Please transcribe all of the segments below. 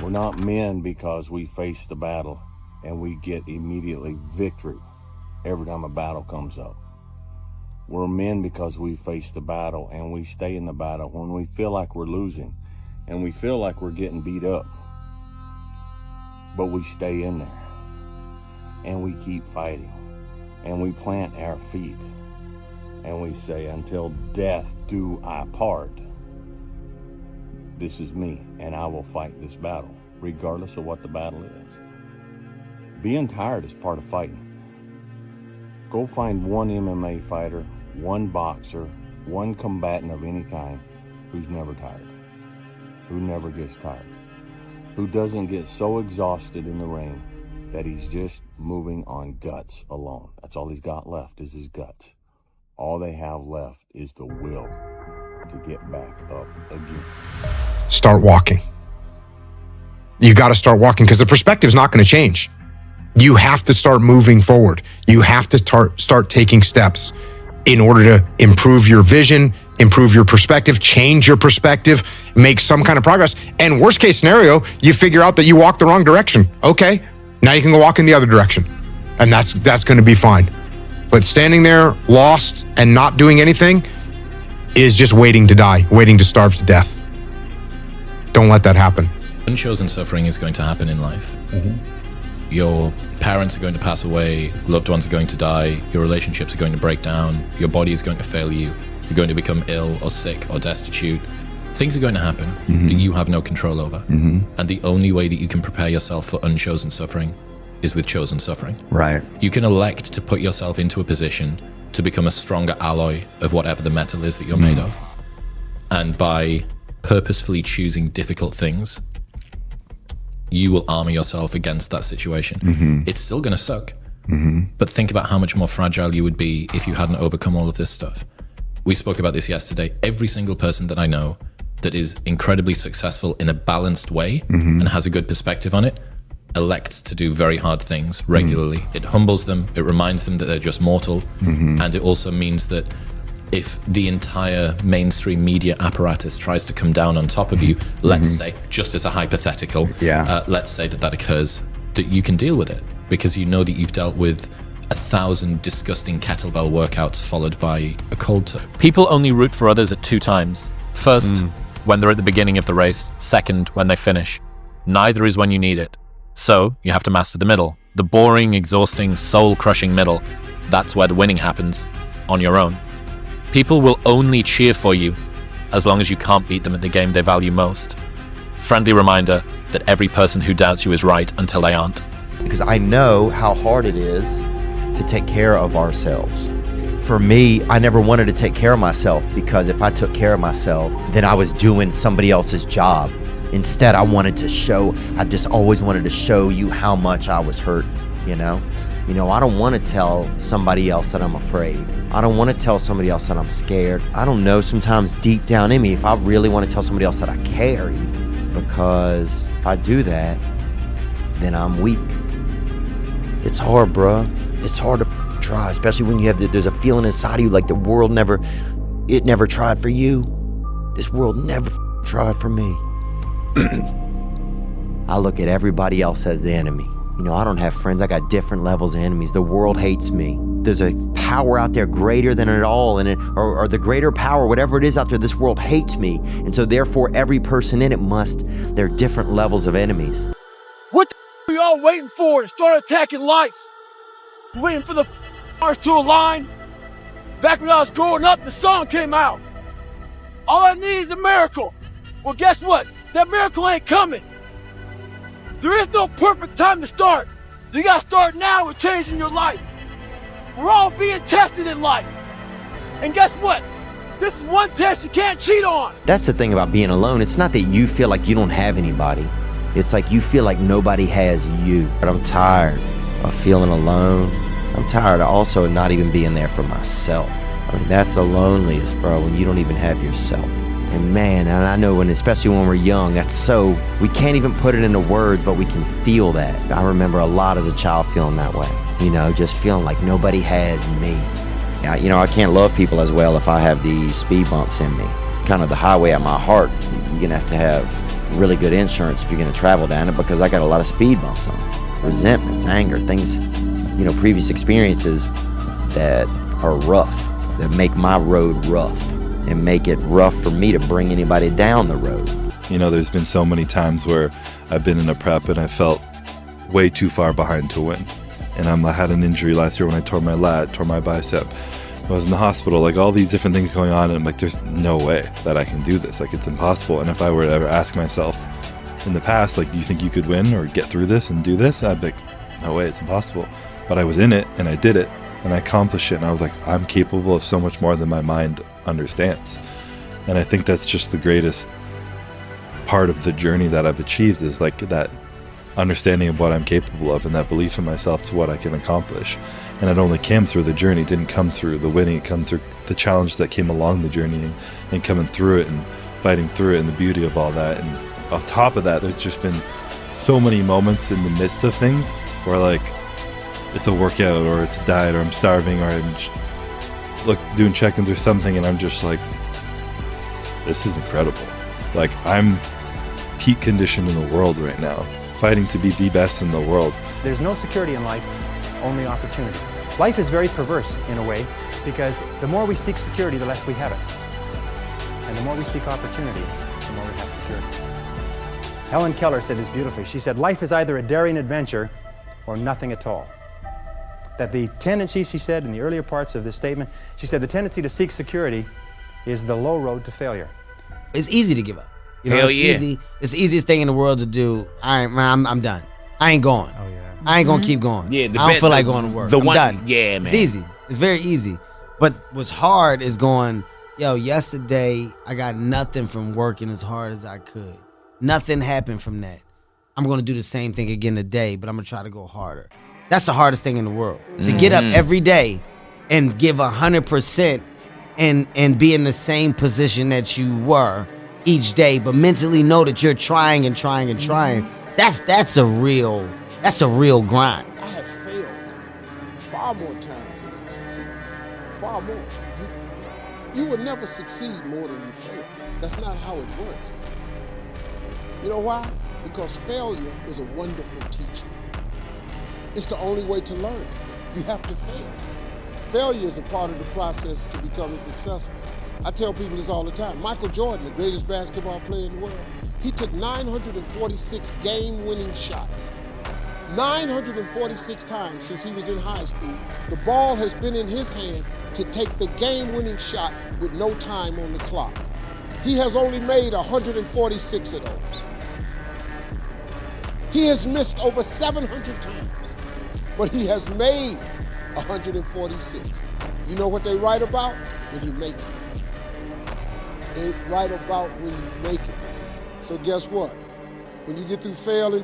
We're not men because we face the battle and we get immediately victory every time a battle comes up. We're men because we face the battle and we stay in the battle when we feel like we're losing and we feel like we're getting beat up. But we stay in there and we keep fighting and we plant our feet and we say, until death do I part. This is me, and I will fight this battle, regardless of what the battle is. Being tired is part of fighting. Go find one MMA fighter, one boxer, one combatant of any kind who's never tired, who never gets tired, who doesn't get so exhausted in the ring that he's just moving on guts alone. That's all he's got left is his guts. All they have left is the will to get back up again. Start walking. You got to start walking because the perspective's not going to change. You have to start moving forward. You have to start taking steps in order to improve your vision, improve your perspective, change your perspective, make some kind of progress. And worst case scenario, you figure out that you walked the wrong direction. Okay, now you can go walk in the other direction. And that's going to be fine. But standing there lost and not doing anything is just waiting to die, waiting to starve to death. Don't let that happen. Unchosen suffering is going to happen in life. Mm-hmm. Your parents are going to pass away, loved ones are going to die, your relationships are going to break down, your body is going to fail you, you're going to become ill or sick or destitute. Things are going to happen that you have no control over. And the only way that you can prepare yourself for unchosen suffering is with chosen suffering. Right. You can elect to put yourself into a position to become a stronger alloy of whatever the metal is that you're made of. And by purposefully choosing difficult things, you will armor yourself against that situation. It's still going to suck, but think about how much more fragile you would be if you hadn't overcome all of this stuff. We spoke about this yesterday. Every single person that I know that is incredibly successful in a balanced way and has a good perspective on it elects to do very hard things regularly. It humbles them, it reminds them that they're just mortal, and it also means that if the entire mainstream media apparatus tries to come down on top of you, let's say, just as a hypothetical, let's say that occurs, that you can deal with it because you know that you've dealt with 1,000 disgusting kettlebell workouts followed by a cold tub. People only root for others at two times. First, when they're at the beginning of the race. Second, when they finish. Neither is when you need it. So, you have to master the middle. The boring, exhausting, soul-crushing middle. That's where the winning happens, on your own. People will only cheer for you as long as you can't beat them at the game they value most. Friendly reminder that every person who doubts you is right until they aren't. Because I know how hard it is to take care of ourselves. For me, I never wanted to take care of myself because if I took care of myself, then I was doing somebody else's job. Instead, I just always wanted to show you how much I was hurt, you know? I don't want to tell somebody else that I'm afraid. I don't want to tell somebody else that I'm scared. I don't know, sometimes deep down in me, if I really want to tell somebody else that I care, because if I do that, then I'm weak. It's hard, bruh. It's hard to try, especially when you have there's a feeling inside of you like the world never tried for you. This world never tried for me. I look at everybody else as the enemy. I don't have friends. I got different levels of enemies. The world hates me. There's a power out there greater than it all, or the greater power, whatever it is out there, this world hates me. And so therefore, every person in it they're different levels of enemies. What the are y'all waiting for to start attacking life? You waiting for the stars to align? Back when I was growing up, the song came out. All I need is a miracle. Well, guess what? That miracle ain't coming. There is no perfect time to start. You gotta start now with changing your life. We're all being tested in life. And guess what? This is one test you can't cheat on. That's the thing about being alone. It's not that you feel like you don't have anybody. It's like you feel like nobody has you. But I'm tired of feeling alone. I'm tired of also not even being there for myself. That's the loneliest, bro, when you don't even have yourself. And man, and I know especially when we're young, we can't even put it into words, but we can feel that. I remember a lot as a child feeling that way, just feeling like nobody has me. I can't love people as well if I have these speed bumps in me. Kind of the highway at my heart, you're gonna have to have really good insurance if you're going to travel down it, because I got a lot of speed bumps on it. Resentments, anger, things, previous experiences that are rough, that make my road rough and make it rough for me to bring anybody down the road. There's been so many times where I've been in a prep and I felt way too far behind to win. And I had an injury last year when I tore my lat, tore my bicep. I was in the hospital, like all these different things going on, and I'm like, there's no way that I can do this. Like, it's impossible. And if I were to ever ask myself in the past, like, do you think you could win or get through this and do this? I'd be like, no way, it's impossible. But I was in it and I did it and I accomplished it. And I was like, I'm capable of so much more than my mind understands. And I think that's just the greatest part of the journey that I've achieved, is like that understanding of what I'm capable of and that belief in myself to what I can accomplish. And it only came through the journey. It didn't come through the winning. It came through the challenge that came along the journey and coming through it and fighting through it, and the beauty of all that. And on top of that, there's just been so many moments in the midst of things where, like, it's a workout or it's a diet or I'm starving or I'm just, doing check-ins or something, and I'm just like, this is incredible. Like, I'm peak condition in the world right now, fighting to be the best in the world. There's no security in life, only opportunity. Life is very perverse in a way, because the more we seek security, the less we have it. And the more we seek opportunity, the more we have security. Helen Keller said this beautifully. She said, life is either a daring adventure or nothing at all. That the tendency, she said in the earlier parts of this statement, she said the tendency to seek security is the low road to failure. It's easy to give up. It's easy. It's the easiest thing in the world to do. I'm done. I ain't going. Oh, yeah. I ain't gonna keep going. Yeah, I don't feel like going to work. I'm done. Yeah, man. It's easy. It's very easy. But what's hard is going, yesterday I got nothing from working as hard as I could. Nothing happened from that. I'm gonna do the same thing again today, but I'm gonna try to go harder. That's the hardest thing in the world. To get up every day and give 100% and be in the same position that you were each day, but mentally know that you're trying and trying and trying. That's a real grind. I have failed far more times than I've succeeded. Far more. You will never succeed more than you fail. That's not how it works. You know why? Because failure is a wonderful teacher. It's the only way to learn. You have to fail. Failure is a part of the process to becoming successful. I tell people this all the time. Michael Jordan, the greatest basketball player in the world, he took 946 game-winning shots. 946 times since he was in high school, the ball has been in his hand to take the game-winning shot with no time on the clock. He has only made 146 of those. He has missed over 700 times, but he has made 146. You know what they write about? When you make it. They write about when you make it. So guess what? When you get through failing,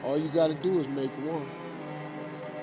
all you got to do is make one.